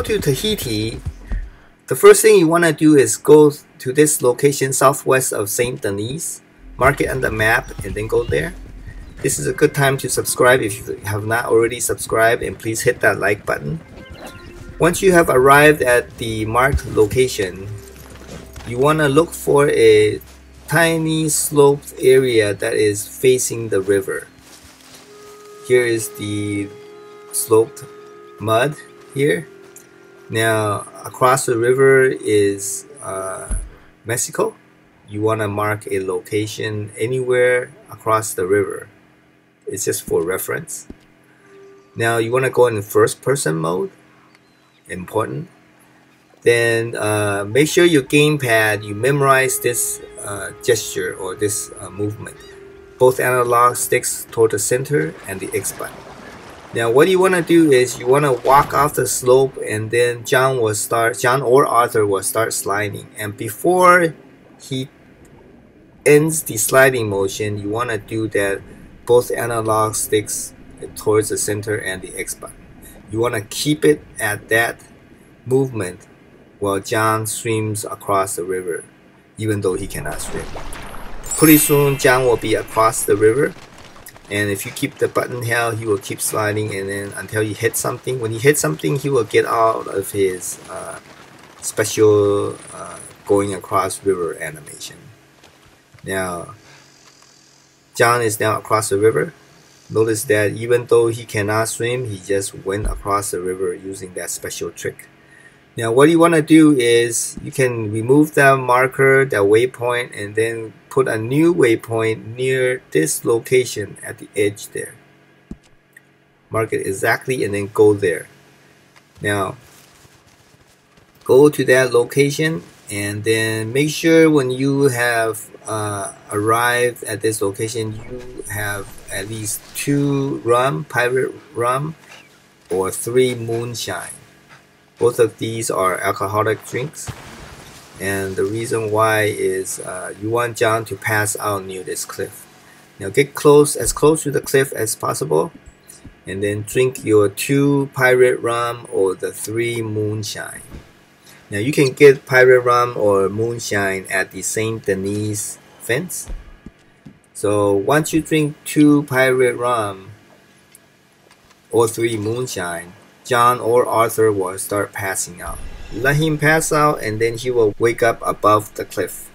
to Tahiti, the first thing you want to do is go to this location southwest of Saint Denis, mark it on the map, and then go there. This is a good time to subscribe if you have not already subscribed, and please hit that like button. Once you have arrived at the marked location, you want to look for a tiny sloped area that is facing the river. Here is the sloped mud here. Now across the river is Mexico. You want to mark a location anywhere across the river. It's just for reference. Now you want to go in first person mode. Important. Then make sure your gamepad, you memorize this gesture or this movement. Both analog sticks toward the center and the X button. Now what you want to do is you want to walk off the slope, and then John or Arthur will start sliding. And before he ends the sliding motion, you want to do that both analog sticks towards the center and the X button. You want to keep it at that movement while John swims across the river, even though he cannot swim. Pretty soon John will be across the river, and if you keep the button held, he will keep sliding, and then until he hits something. When he hits something, he will get out of his special going across river animation. Now John is now across the river. Notice that even though he cannot swim, he just went across the river using that special trick. Now what you want to do is you can remove that marker, that waypoint, and then put a new waypoint near this location at the edge there. Mark it exactly and then go there. Now go to that location, and then make sure when you have arrived at this location, you have at least 2 rum, Pirate Rum, or 3 Moonshine. Both of these are alcoholic drinks, and the reason why is you want John to pass out near this cliff. Now get as close to the cliff as possible, and then drink your 2 Pirate Rum or the 3 Moonshine. Now you can get Pirate Rum or Moonshine at the Saint Denis fence. So once you drink 2 Pirate Rum or 3 Moonshine, John or Arthur will start passing out. Let him pass out, and then he will wake up above the cliff.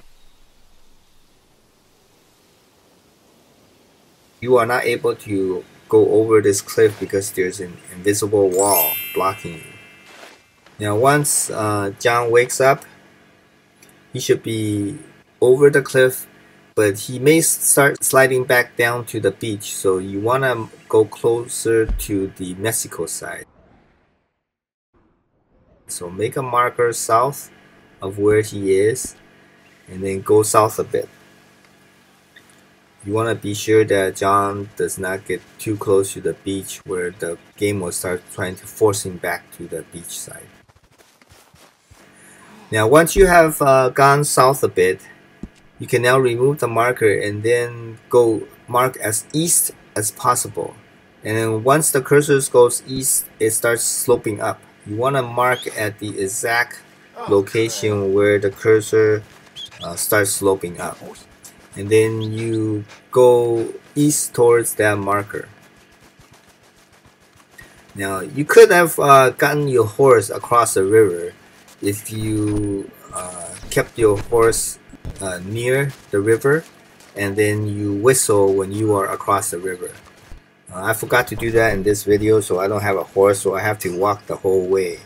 You are not able to go over this cliff because there's an invisible wall blocking you. Now once John wakes up, he should be over the cliff, but he may start sliding back down to the beach, so you want to go closer to the Mexico side. So make a marker south of where he is, and then go south a bit. You want to be sure that John does not get too close to the beach, where the game will start trying to force him back to the beach side. Now once you have gone south a bit, you can now remove the marker and then go mark as east as possible. And then once the cursor goes east, it starts sloping up. You want to mark at the exact location where the cursor starts sloping up, and then you go east towards that marker. Now you could have gotten your horse across the river if you kept your horse near the river, and then you whistle when you are across the river. I forgot to do that in this video, so I don't have a horse, so I have to walk the whole way.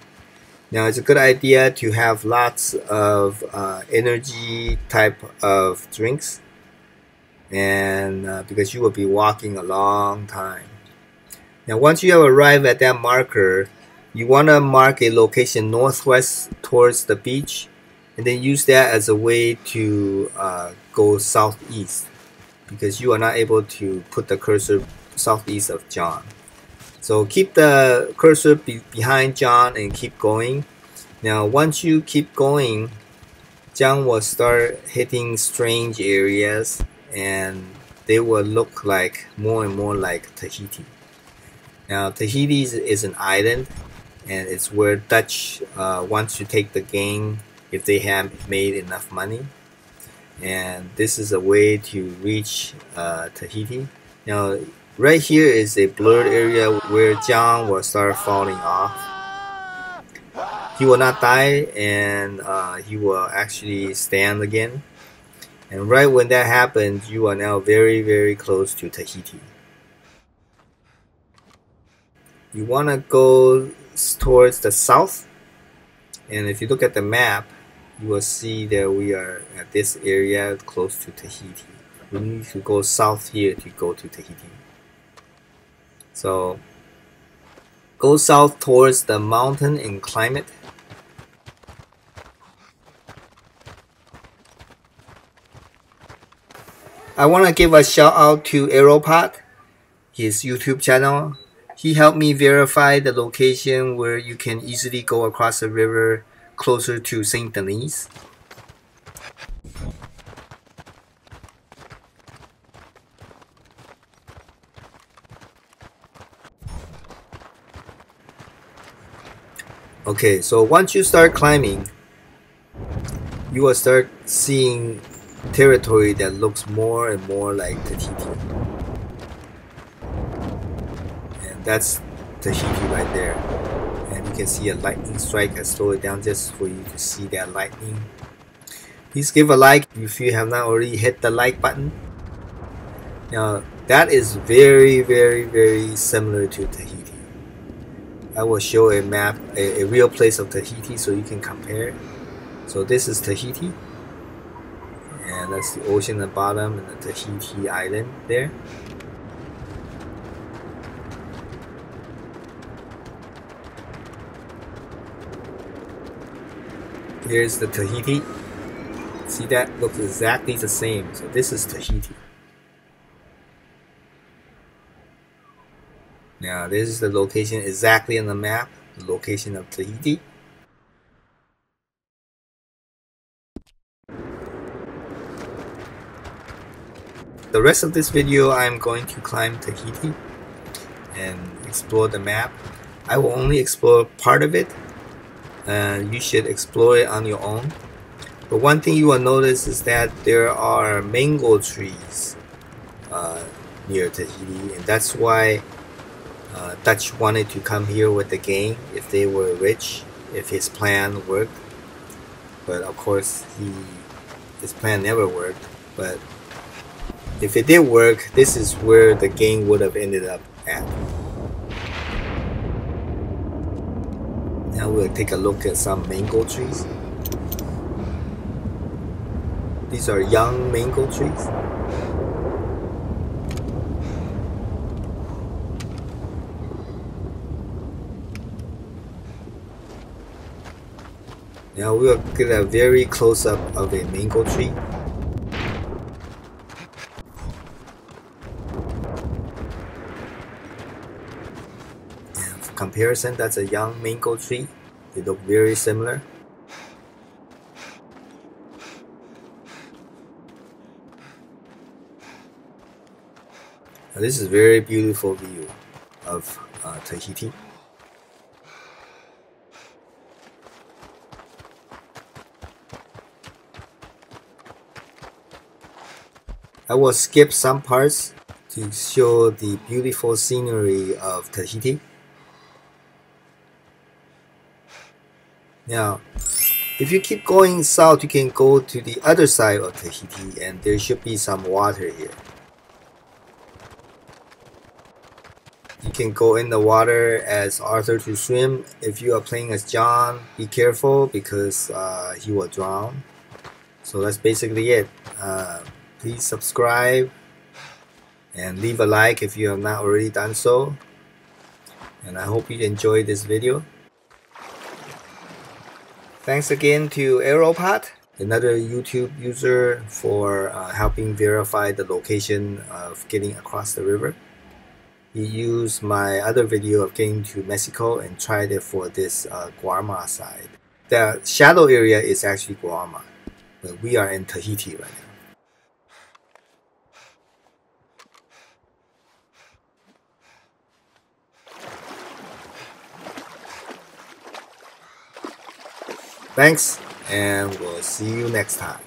Now it's a good idea to have lots of energy type of drinks, and because you will be walking a long time. Now once you have arrived at that marker, you want to mark a location northwest towards the beach, and then use that as a way to go southeast, because you are not able to put the cursor southeast of John. So keep the cursor behind John and keep going. Now once you keep going, John will start hitting strange areas, and they will look like more and more like Tahiti. Now Tahiti is an island, and it's where Dutch wants to take the game if they have made enough money. And this is a way to reach Tahiti. Now, right here is a blurred area where John will start falling off. He will not die, and he will actually stand again. And right when that happens, you are now very, very close to Tahiti. You want to go towards the south, and if you look at the map, you will see that we are at this area close to Tahiti. We need to go south here to go to Tahiti. So go south towards the mountain and climb it. I want to give a shout out to Aeropod, his YouTube channel. He helped me verify the location where you can easily go across the river closer to Saint Denis. Okay, so once you start climbing, you will start seeing territory that looks more and more like Tahiti. And that's Tahiti right there. And you can see a lightning strike. I slow it down just for you to see that lightning. Please give a like if you have not already hit the like button. Now that is very, very, very similar to Tahiti. I will show a map, a real place of Tahiti, so you can compare. So this is Tahiti, and that's the ocean at the bottom and the Tahiti island there. Here's the Tahiti. See, that looks exactly the same. So this is Tahiti. Now this is the location exactly on the map, the location of Tahiti. The rest of this video I'm going to climb Tahiti and explore the map. I will only explore part of it, and you should explore it on your own. But one thing you will notice is that there are mango trees near Tahiti, and that's why Dutch wanted to come here with the game if they were rich, if his plan worked. But of course, his plan never worked. But if it did work, this is where the game would have ended up at. Now we'll take a look at some mango trees. These are young mango trees. Now we'll get a very close up of a mango tree. And for comparison, that's a young mango tree. They look very similar. Now, this is a very beautiful view of Tahiti. I will skip some parts to show the beautiful scenery of Tahiti. Now, if you keep going south, you can go to the other side of Tahiti, and there should be some water here. You can go in the water as Arthur to swim. If you are playing as John, be careful because he will drown. So that's basically it. Please subscribe and leave a like if you have not already done so. And I hope you enjoyed this video. Thanks again to Aeropod, another YouTube user, for helping verify the location of getting across the river. He used my other video of getting to Mexico and tried it for this Guarma side. The shadow area is actually Guarma, but we are in Tahiti right now. Thanks, and we'll see you next time.